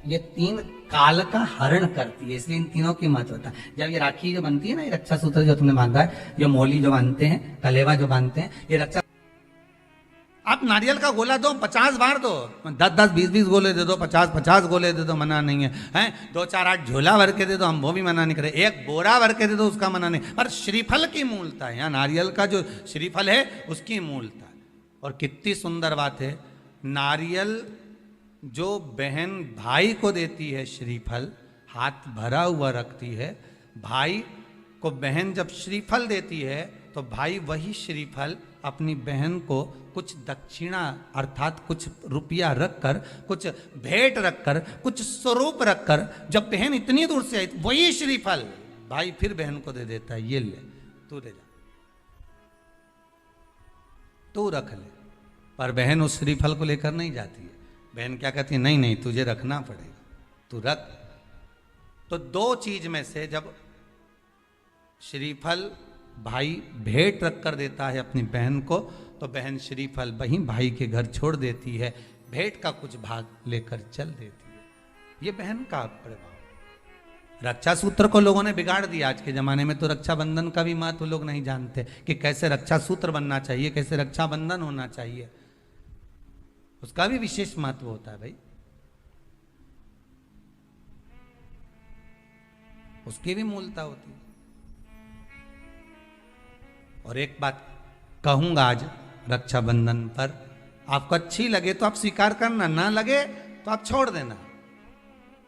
ये तीन काल का हरण करती है, इसलिए इन तीनों की महत्वता। जब ये राखी जो बनती है ना, ये रक्षा सूत्र जो तुमने बांधा है, जो मोली जो बांधते हैं, कलेवा जो बांधते हैं, ये रक्षा। आप नारियल का गोला दो 50 बार दो, 10-10, 20-20 गोले दे दो, 50-50 गोले दे दो, मना नहीं है, हैं 2-4-8 झोला भर के दे दो, हम वो भी मना नहीं करे, एक बोरा भर के दे दो, उसका मना नहीं। पर श्रीफल की मूलता है, यहाँ नारियल का जो श्रीफल है उसकी मूलता है। और कितनी सुंदर बात है, नारियल जो बहन भाई को देती है श्रीफल, हाथ भरा हुआ रखती है, भाई को बहन जब श्रीफल देती है तो भाई वही श्रीफल अपनी बहन को कुछ दक्षिणा अर्थात कुछ रुपया रखकर, कुछ भेंट रखकर, कुछ स्वरूप रखकर, जब बहन इतनी दूर से आई वही श्रीफल भाई फिर बहन को दे देता है, ये ले तू ले जा, तू रख ले। पर बहन उस श्रीफल को लेकर नहीं जाती है, बहन क्या कहती है, नहीं नहीं तुझे रखना पड़ेगा, तू रख। तो दो चीज में से जब श्रीफल भाई भेंट रख कर देता है अपनी बहन को, तो बहन श्रीफल वहीं भाई के घर छोड़ देती है, भेंट का कुछ भाग लेकर चल देती है। ये बहन का प्रभाव। रक्षा सूत्र को लोगों ने बिगाड़ दिया आज के जमाने में, तो रक्षाबंधन का भी महत्व लोग नहीं जानते कि कैसे रक्षा सूत्र बनना चाहिए, कैसे रक्षाबंधन होना चाहिए, उसका भी विशेष महत्व होता है भाई, उसकी भी मूलता होती है। और एक बात कहूंगा आज रक्षाबंधन पर, आपको अच्छी लगे तो आप स्वीकार करना, ना लगे तो आप छोड़ देना।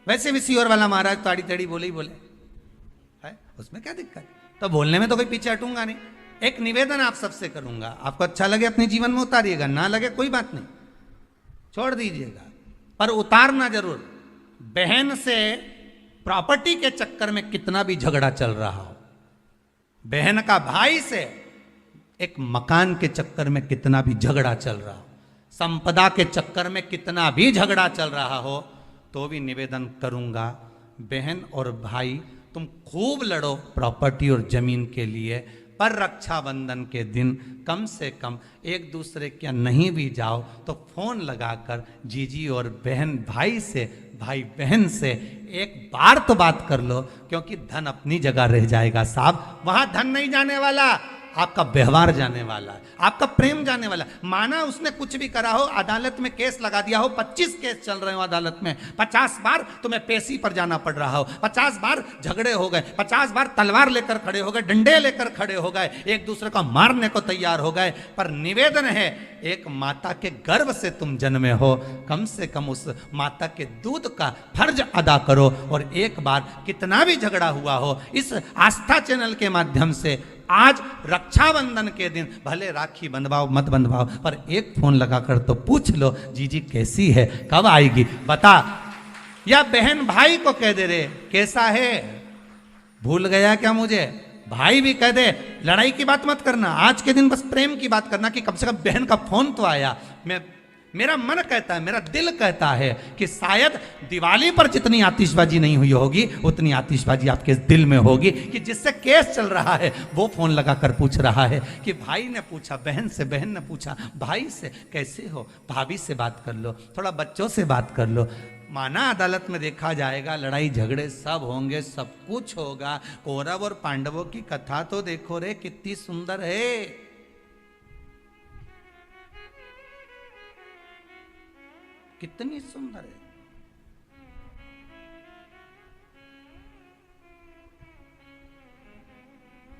वैसे भी सियोर वाला महाराज ताड़ी तड़ी बोले ही बोले है, उसमें क्या दिक्कत, तो बोलने में तो कोई पीछे हटूंगा नहीं। एक निवेदन आप सबसे करूंगा, आपको अच्छा लगे अपने जीवन में उतारिएगा, ना लगे कोई बात नहीं, छोड़ दीजिएगा, पर उतारना जरूर। बहन से प्रॉपर्टी के चक्कर में कितना भी झगड़ा चल रहा हो, बहन का भाई से एक मकान के चक्कर में कितना भी झगड़ा चल रहा हो, संपदा के चक्कर में कितना भी झगड़ा चल रहा हो, तो भी निवेदन करूंगा, बहन और भाई तुम खूब लड़ो प्रॉपर्टी और जमीन के लिए, पर रक्षाबंधन के दिन कम से कम एक दूसरे के नहीं भी जाओ तो फोन लगाकर जीजी और बहन भाई से, भाई बहन से एक बार तो बात कर लो, क्योंकि धन अपनी जगह रह जाएगा साहब, वहां धन नहीं जाने वाला, आपका व्यवहार जाने वाला है, आपका प्रेम जाने वाला। माना उसने कुछ भी करा हो, अदालत में केस लगा दिया हो, 25 केस चल रहे हो अदालत में, 50 बार तुम्हें पेशी पर जाना पड़ रहा हो, 50 बार झगड़े हो गए, 50 बार तलवार लेकर खड़े हो गए, डंडे लेकर खड़े हो गए, एक दूसरे को मारने को तैयार हो गए, पर निवेदन है एक माता के गर्भ से तुम जन्मे हो, कम से कम उस माता के दूध का फर्ज अदा करो। और एक बार कितना भी झगड़ा हुआ हो, इस आस्था चैनल के माध्यम से आज रक्षाबंधन के दिन भले राखी बंधवाओ मत बंधवाओ, पर एक फोन लगाकर तो पूछ लो, जीजी कैसी है, कब आएगी बता, या बहन भाई को कह दे रे कैसा है, भूल गया क्या मुझे, भाई भी कह दे, लड़ाई की बात मत करना, आज के दिन बस प्रेम की बात करना कि कम से कम बहन का फोन तो आया। मेरा मन कहता है, मेरा दिल कहता है कि शायद दिवाली पर जितनी आतिशबाजी नहीं हुई होगी उतनी आतिशबाजी आपके दिल में होगी, कि जिससे केस चल रहा है वो फोन लगाकर पूछ रहा है कि भाई ने पूछा बहन से, बहन ने पूछा भाई से कैसे हो, भाभी से बात कर लो, थोड़ा बच्चों से बात कर लो। माना अदालत में देखा जाएगा, लड़ाई झगड़े सब होंगे, सब कुछ होगा, कौरव और पांडवों की कथा तो देखो रे कितनी सुंदर है, कितनी सुंदर है।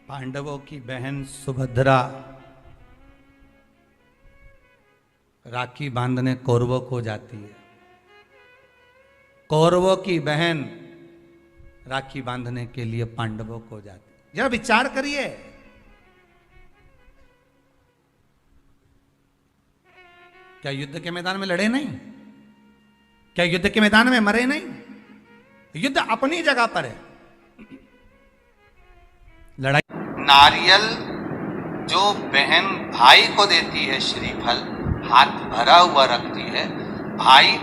पांडवों की बहन सुभद्रा राखी बांधने कौरवों को जाती है, कौरवों की बहन राखी बांधने के लिए पांडवों को जाती है। जरा विचार करिए, क्या युद्ध के मैदान में लड़े नहीं, क्या युद्ध के मैदान में मरे नहीं, युद्ध अपनी जगह पर है, लड़ाई। नारियल जो बहन भाई को देती है श्रीफल, हाथ भरा हुआ रखती है, भाई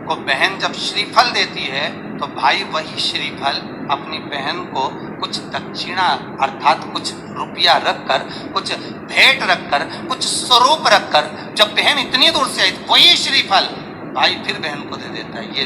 को बहन जब श्रीफल देती है तो भाई वही श्रीफल अपनी बहन को कुछ दक्षिणा अर्थात कुछ रुपया रखकर, कुछ भेंट रखकर, कुछ स्वरूप रखकर, जब बहन इतनी दूर से आई वही श्रीफल भाई फिर बहन को दे देता है, ये